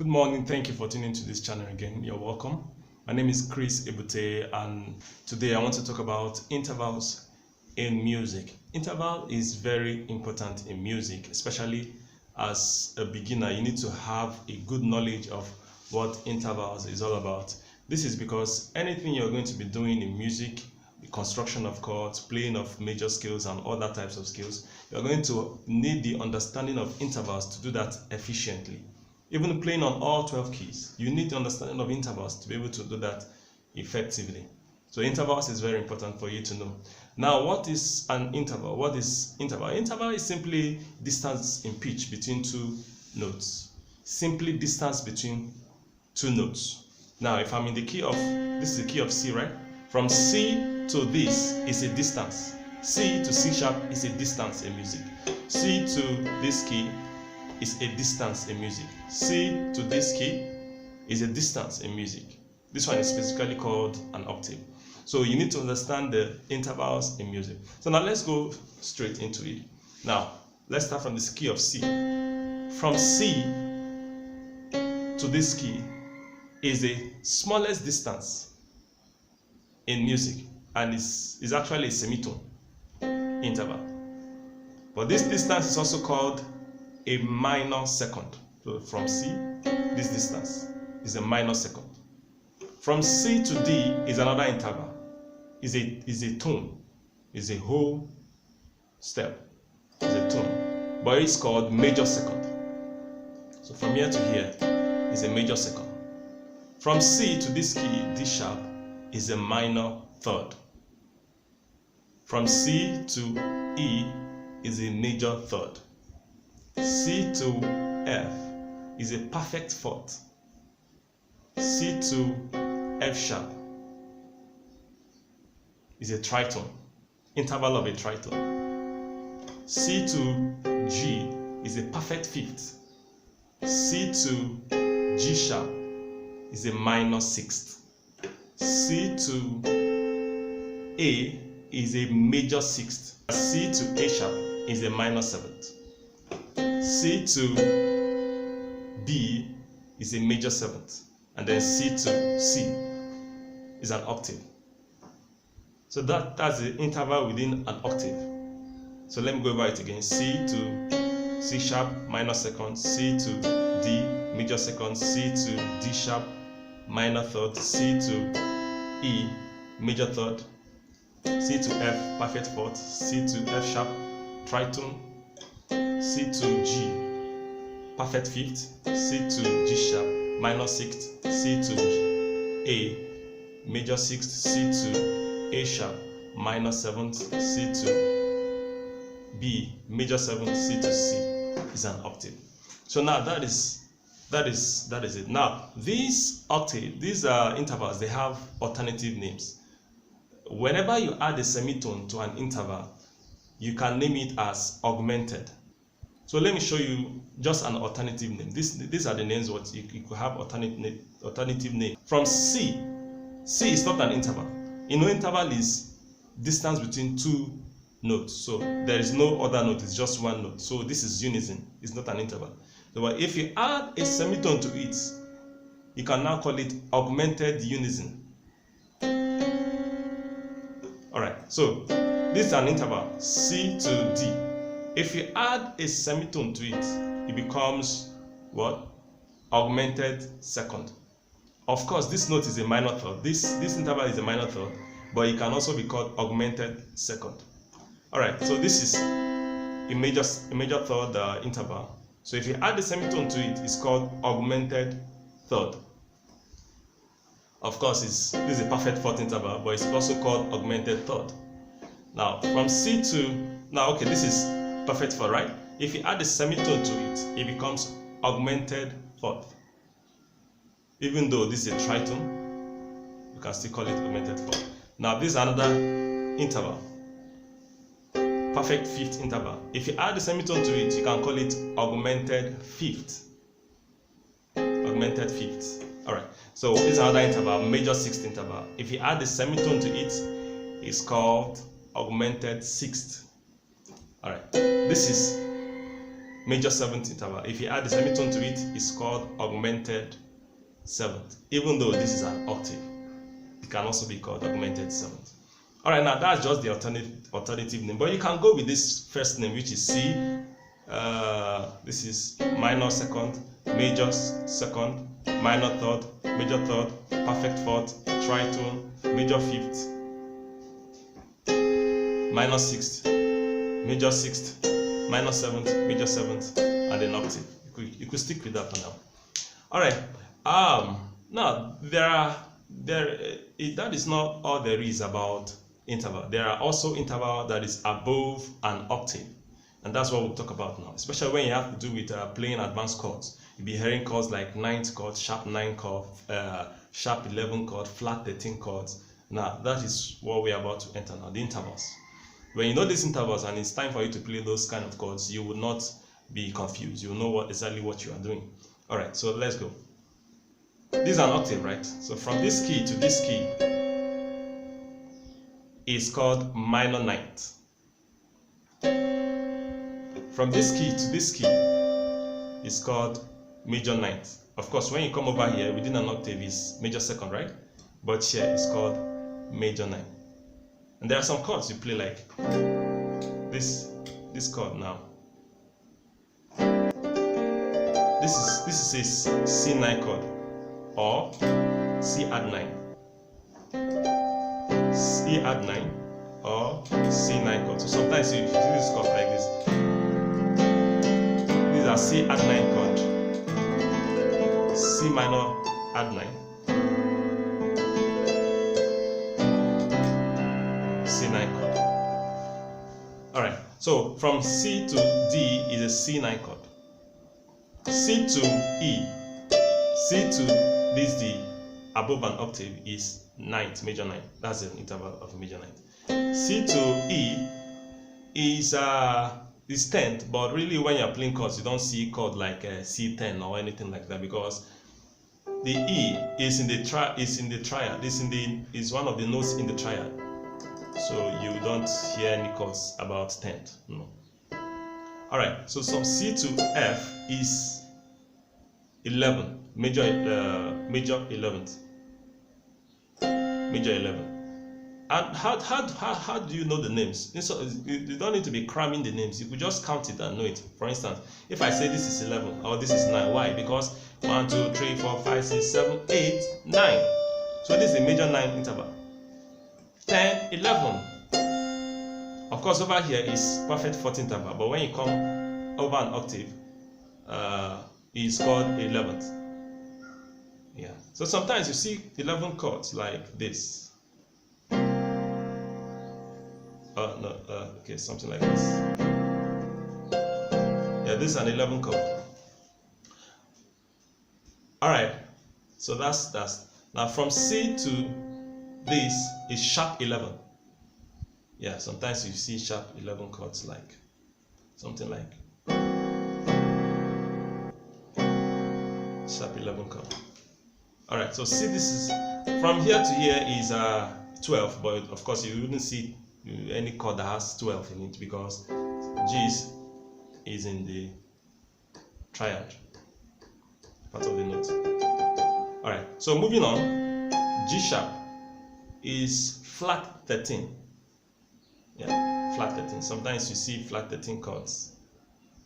Good morning. Thank you for tuning into this channel again. You're welcome. My name is Chris Ebute, and today I want to talk about intervals in music. Interval is very important in music, especially as a beginner. You need to have a good knowledge of what intervals is all about. This is because anything you're going to be doing in music, the construction of chords, playing of major scales and other types of scales, you're going to need the understanding of intervals to do that efficiently. Even playing on all 12 keys, you need the understanding of intervals to be able to do that effectively. So intervals is very important for you to know. Now, what is an interval? What is interval? Interval is simply distance in pitch between two notes. Simply distance between two notes. Now, if I'm in the key of, this is the key of C, right? From C to this is a distance. C to C sharp is a distance in music. C to this key is a distance in music. C to this key is a distance in music. This one is specifically called an octave. So you need to understand the intervals in music. So now let's go straight into it. Now, let's start from this key of C. From C to this key is the smallest distance in music, and is actually a semitone interval. But this distance is also called a minor second. So from C, this distance is a minor second. From C to D is another interval. Is a tone. Is a whole step. Is a tone. But it's called major second. So from here to here is a major second. From C to this key, D sharp, is a minor third. From C to E is a major third. C to F is a perfect fourth. C to F sharp is a tritone, interval of a tritone. C to G is a perfect fifth. C to G sharp is a minor sixth. C to A is a major sixth. C to A sharp is a minor seventh. C to B is a major seventh, and then C to C is an octave. So that's the interval within an octave. So let me go over it again. C to C sharp, minor second. C to D, major second. C to D sharp, minor third. C to E, major third. C to F, perfect fourth. C to F sharp, tritone. C to G, perfect fifth. C to G sharp, minor sixth. C to A, major sixth. C to A sharp, minor seventh. C to B, major seventh. C to C is an octave. So now that is it. Now these intervals, they have alternative names. Whenever you add a semitone to an interval, you can name it as augmented. So let me show you just an alternative name. These are the names what you could have alternative name. From C is not an interval. Interval is distance between two notes. So there is no other note, it's just one note. So this is unison, it's not an interval. So if you add a semitone to it, you can now call it augmented unison. Alright, so this is an interval, C to D. If you add a semitone to it, it becomes what? Augmented second. Of course, this note is a minor third. This interval is a minor third, but it can also be called augmented second. Alright, so this is a major third interval. So if you add the semitone to it, it's called augmented third. Of course, this is a perfect fourth interval, but it's also called augmented third. Now, from C to, this is perfect fourth, right? If you add the semitone to it, it becomes augmented fourth. Even though this is a tritone, you can still call it augmented fourth. Now, this is another interval, perfect fifth interval. If you add the semitone to it, you can call it augmented fifth. Augmented fifth. Alright, so this is another interval, major sixth interval. If you add the semitone to it, it's called augmented sixth. Alright, this is major seventh interval. If you add the semitone to it, it's called augmented seventh. Even though this is an octave, it can also be called augmented seventh. All right, now that's just the alternative name, but you can go with this first name, which is C. This is minor second, major second, minor third, major third, perfect fourth, tritone, major fifth, minor sixth, major sixth, minor seventh, major seventh, and then octave. You could stick with that for now. All right. Now that is not all there is about interval. There are also interval that is above an octave, and that's what we'll talk about now. Especially when you have to do with playing advanced chords. You'll be hearing chords like ninth chord, sharp 9 chord, sharp 11 chord, flat 13 chords. Now that is what we're about to enter now, the intervals. When you know these intervals and it's time for you to play those kind of chords, you will not be confused. You will know exactly what you are doing. All right, so let's go. This is an octave, right? So from this key to this key is called minor ninth. From this key to this key is called major ninth. Of course, when you come over here within an octave is major second, right? But here it's called major ninth. And there are some chords you play like this chord now. This is a C9 chord or C add 9. C add 9 or C9 chord. So sometimes you see this chord like this. These are C add 9 chord, C minor add 9, C9 chord. Alright, so from C to D is a C9 chord. C to E, C to this D above an octave is ninth, major ninth. That's an interval of a major ninth. C to E is 10th, but really when you're playing chords, you don't see chord like C10 or anything like that, because the E is in the triad. Is one of the notes in the triad. So you don't hear any chords about 10th. No. Alright, so from C to F is 11, major 11th. Major 11. And how do you know the names? You don't need to be cramming the names. You could just count it and know it. For instance, if I say this is 11 or this is 9, why? Because 1, 2, 3, 4, 5, 6, 7, 8, 9. So this is a major 9 interval. 10, 11. Of course, over here is perfect fourth interval, but when you come over an octave, it's called 11th. Yeah. So sometimes you see 11 chords like this. Okay, something like this. Yeah, this is an 11 chord. All right. So that's now from C to this is sharp 11. Yeah, sometimes you see sharp 11 chords like something like sharp 11 chord. All right, so see, this is from here to here is 12, but of course you wouldn't see any chord that has 12 in it because G is in the triad part of the note. All right, so moving on, G sharp is flat 13. Yeah, flat 13. Sometimes you see flat 13 chords.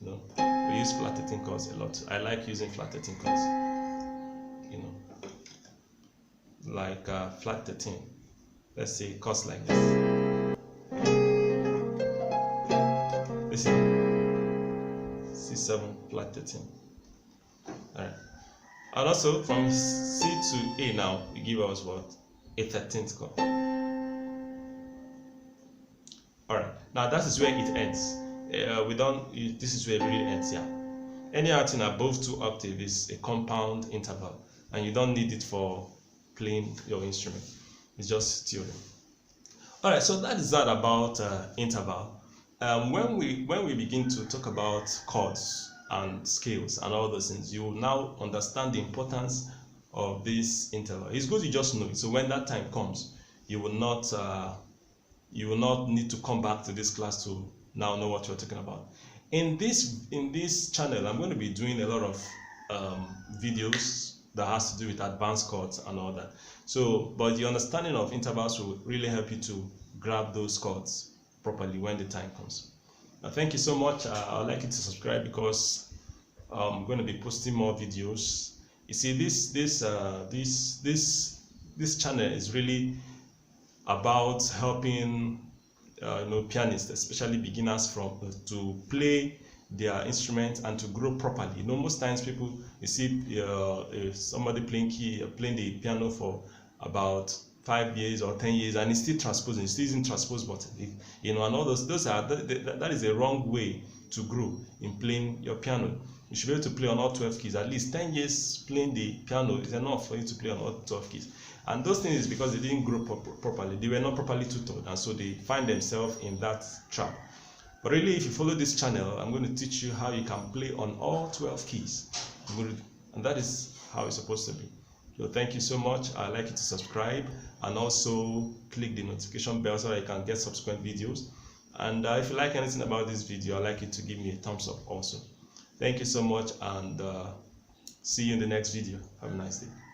You know, we use flat 13 chords a lot. I like using flat 13 chords. You know, like flat 13. Let's say chords like this. This is C7 flat 13. All right, and also from C to A now, you give us what? A 13th chord. All right, now that is where it ends. This is where it really ends. Yeah, any thing above 2 octaves is a compound interval, and you don't need it for playing your instrument. It's just theory. All right, so that is that about interval. When we begin to talk about chords and scales and all those things, you will now understand the importance of this interval. It's good you just know it, so when that time comes, you will not need to come back to this class to now know what we're talking about. In this channel, I'm going to be doing a lot of videos that has to do with advanced chords and all that. So, but the understanding of intervals will really help you to grab those chords properly when the time comes. Now, thank you so much. I'd like you to subscribe because I'm going to be posting more videos. You see, this channel is really about helping pianists, especially beginners, to play their instruments and to grow properly. Most times people, you see somebody playing the piano for about 5 years or 10 years and he's still transposing, he's still using transpose button, and all that is a wrong way to grow in playing your piano. You should be able to play on all 12 keys. At least 10 years playing the piano is enough for you to play on all 12 keys. And those things is because they didn't grow properly. They were not properly tutored, and so they find themselves in that trap. But really, if you follow this channel, I'm going to teach you how you can play on all 12 keys. And that is how it's supposed to be. So thank you so much. I'd like you to subscribe and also click the notification bell so that you can get subsequent videos. And if you like anything about this video, I'd like you to give me a thumbs up also. Thank you so much, and see you in the next video. Have a nice day.